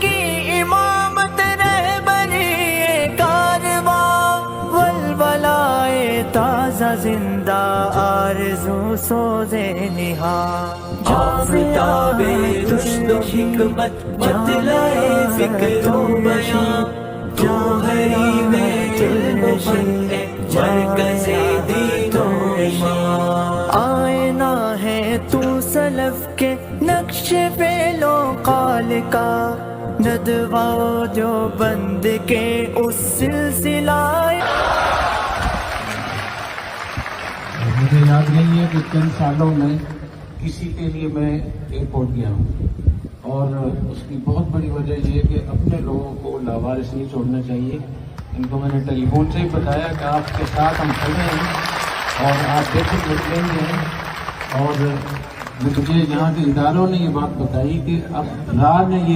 की इमामत रहबरी कारवां, वलवलाए ताज़ा जिंदा आरज़ू सोज़े निहा। आफ़ताबे रुश्द हिकमत बतलाए फ़िक्र बयां, जौहरी में इल्म है मरकज़े दीनो ईमान। आईना है तू सलफ़ के नक्शे फ़ेलो क़ाल का, नदवा जो बंद के उस सिलसिलाए। मुझे याद नहीं है कि किन सालों में किसी के लिए मैं एयरपोर्ट गया हूँ, और उसकी बहुत बड़ी वजह यह है कि अपने लोगों को लावारिस नहीं छोड़ना चाहिए। इनको मैंने टेलीफोन से ही बताया कि आपके साथ हम खड़े हैं और आप बेफिक्र निकलेंगे हैं। और मुझे यहाँ के इदारों ने ये बात बताई कि अब राह ने ये